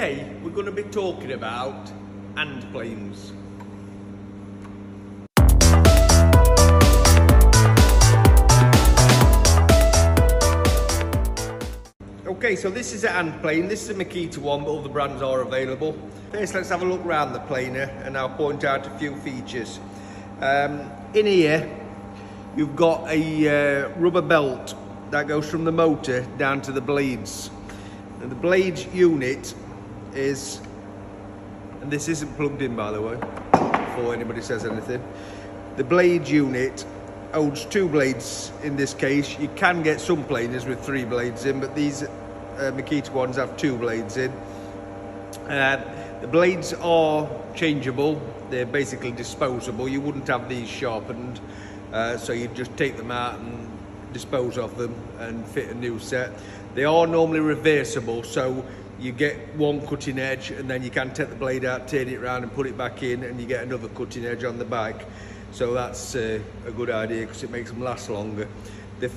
Today we're going to be talking about hand planes. Okay, so this is a hand plane. This is a Makita one, but other brands are available. First, let's have a look around the planer and I'll point out a few features. In here, you've got a rubber belt that goes from the motor down to the blades. And the blades unit is, and this isn't plugged in by the way, before anybody says anything. The blade unit holds 2 blades in this case. You can get some planers with 3 blades in, but these Makita ones have 2 blades in. The blades are changeable. They're basically disposable. You wouldn't have these sharpened, so you'd just take them out and dispose of them and fit a new set. They are normally reversible, so you get one cutting edge and then you can take the blade out, turn it around and put it back in, and you get another cutting edge on the back. So that's a good idea because it makes them last longer. The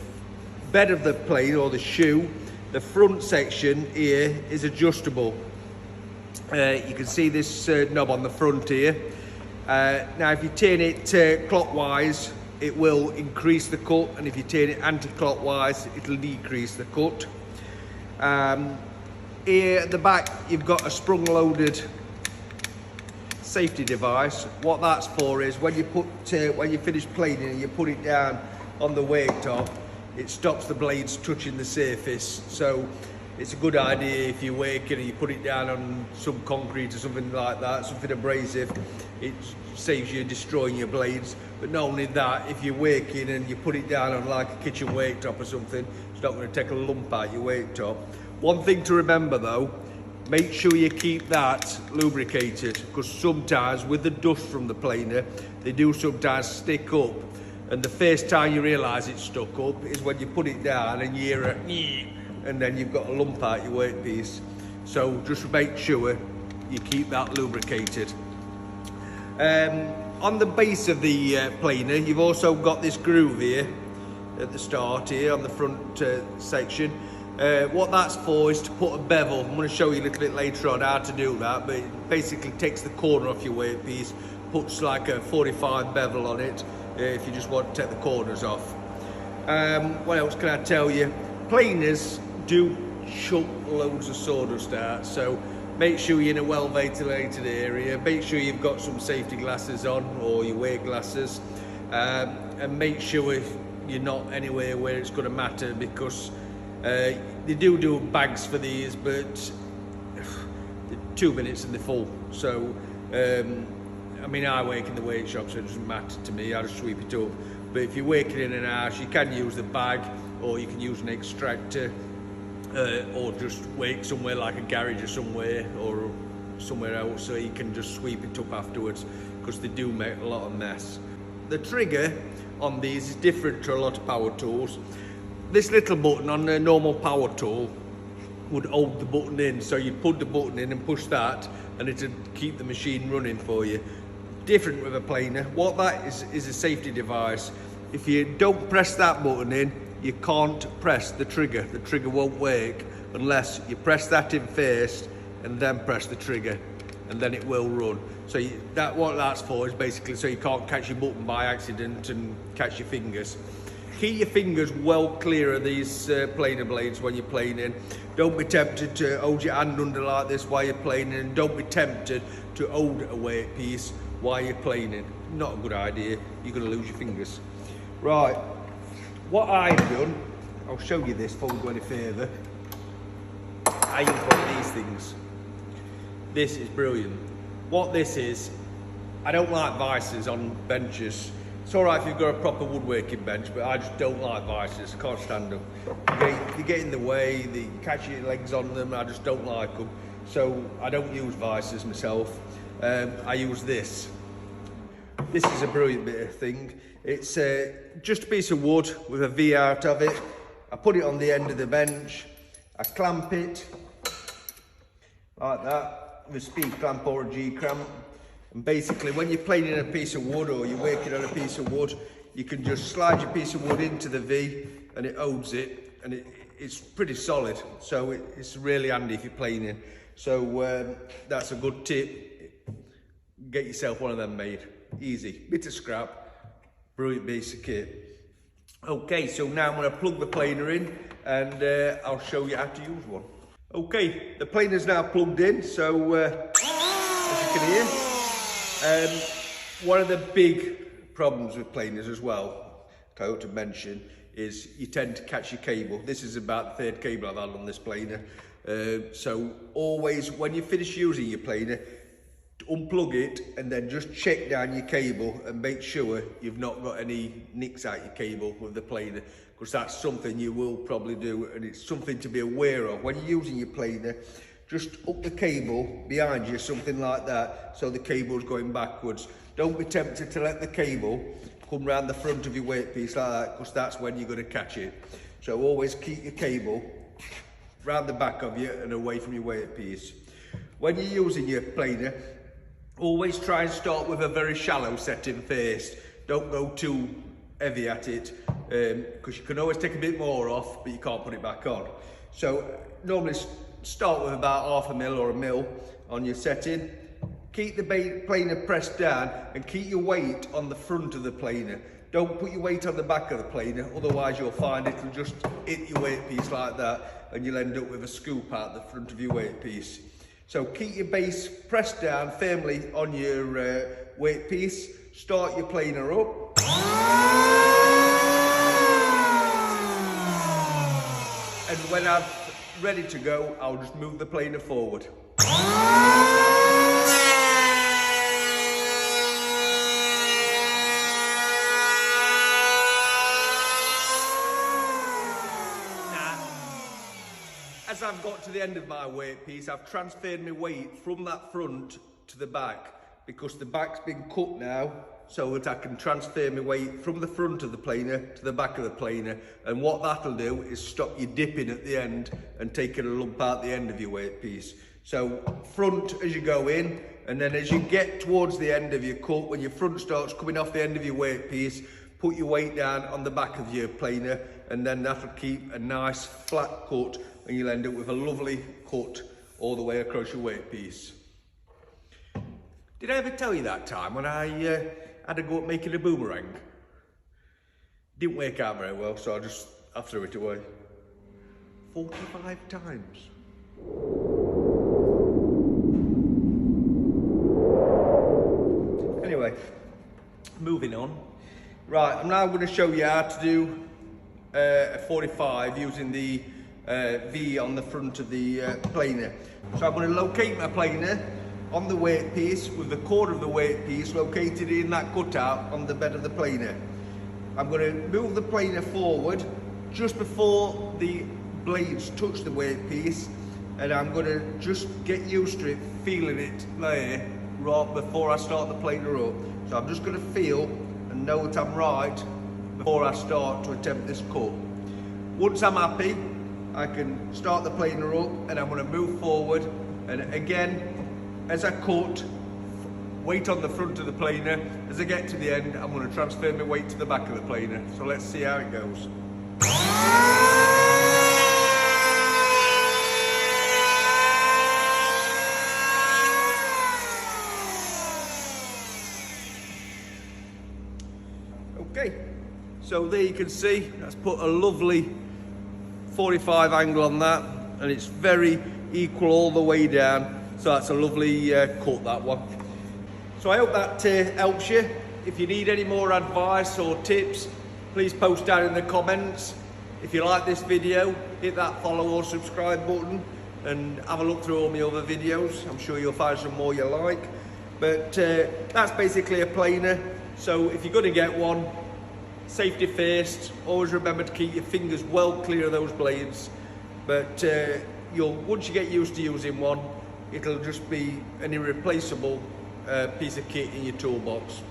bed of the plane or the shoe, the front section here is adjustable. You can see this knob on the front here. Now if you turn it clockwise, it will increase the cut, and if you turn it anti-clockwise, it'll decrease the cut. Here at the back, you've got a sprung-loaded safety device. What that's for is when you finish planing and you put it down on the worktop, it stops the blades touching the surface. So it's a good idea if you're working and you put it down on some concrete or something like that, something abrasive. It saves you destroying your blades. But not only that, if you're working and you put it down on like a kitchen worktop or something, it's not going to take a lump out your worktop. One thing to remember though, make sure you keep that lubricated, because sometimes with the dust from the planer, they do sometimes stick up. And the first time you realise it's stuck up is when you put it down and you hear a and then you've got a lump out your workpiece. So just make sure you keep that lubricated. On the base of the planer, you've also got this groove here at the start here on the front section. What that's for is to put a bevel. I'm going to show you a little bit later on how to do that, but it basically takes the corner off your workpiece, puts like a 45 bevel on it if you just want to take the corners off. What else can I tell you? Planers do chuck loads of sawdust out, so make sure you're in a well ventilated area. Make sure you've got some safety glasses on, or your wear glasses, and make sure you're not anywhere where it's going to matter, because they do bags for these, but 2 minutes and they're full. So I mean, I work in the workshop, so it doesn't matter to me. I just sweep it up. But if you're working in an house, you can use the bag, or you can use an extractor, or just work somewhere like a garage or somewhere else, so you can just sweep it up afterwards, because they do make a lot of mess. The trigger on these is different to a lot of power tools. This little button on a normal power tool would hold the button in, so you put the button in and push that, and it would keep the machine running for you. Different with a planer. What that is a safety device. If you don't press that button in, you can't press the trigger. The trigger won't work unless you press that in first and then press the trigger, and then it will run. So what that's for is basically so you can't catch your button by accident and catch your fingers. Keep your fingers well clear of these planer blades when you're planing. Don't be tempted to hold your hand under like this while you're planing, and don't be tempted to hold a workpiece while you're planing. Not a good idea. You're going to lose your fingers. Right, what I've done, I'll show you this before we go any further. I use one of these things. This is brilliant. What this is, I don't like vices on benches. It's all right if you've got a proper woodworking bench, but I just don't like vices. I can't stand them. You get in the way, you catch your legs on them. I just don't like them. So I don't use vices myself. I use this. This is a brilliant bit of thing. It's just a piece of wood with a V out of it. I put it on the end of the bench. I clamp it like that with a speed clamp or a G clamp. And basically when you're planing a piece of wood or you're working on a piece of wood, you can just slide your piece of wood into the V and it holds it, and it's pretty solid. So it's really handy if you're planing. So that's a good tip. Get yourself one of them made. Easy, bit of scrap, brilliant piece of kit. Okay, so now I'm going to plug the planer in and I'll show you how to use one. Okay, the planer's now plugged in, so as you can hear, one of the big problems with planers as well, I ought to mention, is you tend to catch your cable. This is about the third cable I've had on this planer. So always, when you finish using your planer, unplug it and then just check down your cable and make sure you've not got any nicks out your cable with the planer, because that's something you will probably do, and it's something to be aware of when you're using your planer. Just up the cable behind you, something like that, so the cable's going backwards. Don't be tempted to let the cable come round the front of your weight piece like that, because that's when you're going to catch it. So always keep your cable round the back of you and away from your weight piece. When you're using your planer, always try and start with a very shallow setting first. Don't go too heavy at it, because you can always take a bit more off, but you can't put it back on. So normally start with about 1/2 mil or 1 mil on your setting. Keep the planer pressed down and keep your weight on the front of the planer. Don't put your weight on the back of the planer, otherwise you'll find it'll just hit your weight piece like that and you'll end up with a scoop out the front of your weight piece. So keep your base pressed down firmly on your weight piece. Start your planer up. And when I'm ready to go, I'll just move the planer forward. As I've got to the end of my weight piece, I've transferred my weight from that front to the back, because the back's been cut now, so that I can transfer my weight from the front of the planer to the back of the planer. And what that'll do is stop you dipping at the end and taking a lump out the end of your weight piece. So front as you go in, and then as you get towards the end of your cut, when your front starts coming off the end of your weight piece, put your weight down on the back of your planer, and then that'll keep a nice flat cut, and you'll end up with a lovely cut all the way across your weight piece. Did I ever tell you that time when I had a go at making a boomerang? Didn't work out very well, so I threw it away. 45 times. Anyway, moving on. Right, I'm now going to show you how to do a 45 using the V on the front of the planer. So I'm going to locate my planer on the weight piece with the cord of the weight piece located in that cutout on the bed of the planer. I'm going to move the planer forward just before the blades touch the weight piece, and I'm going to just get used to it, feeling it there right before I start the planer up. So I'm just going to feel and know that I'm right before I start to attempt this cut. Once I'm happy, I can start the planer up and I'm going to move forward, and again, as I cut, weight on the front of the planer. As I get to the end, I'm going to transfer my weight to the back of the planer. So let's see how it goes. Okay, so there you can see, that's put a lovely 45 angle on that, and it's very equal all the way down. So that's a lovely cut, that one. So I hope that helps you. If you need any more advice or tips, please post down in the comments. If you like this video, hit that follow or subscribe button and have a look through all my other videos. I'm sure you'll find some more you like. But that's basically a planer. So if you're going to get one, safety first. Always remember to keep your fingers well clear of those blades. But once you get used to using one, it'll just be an irreplaceable piece of kit in your toolbox.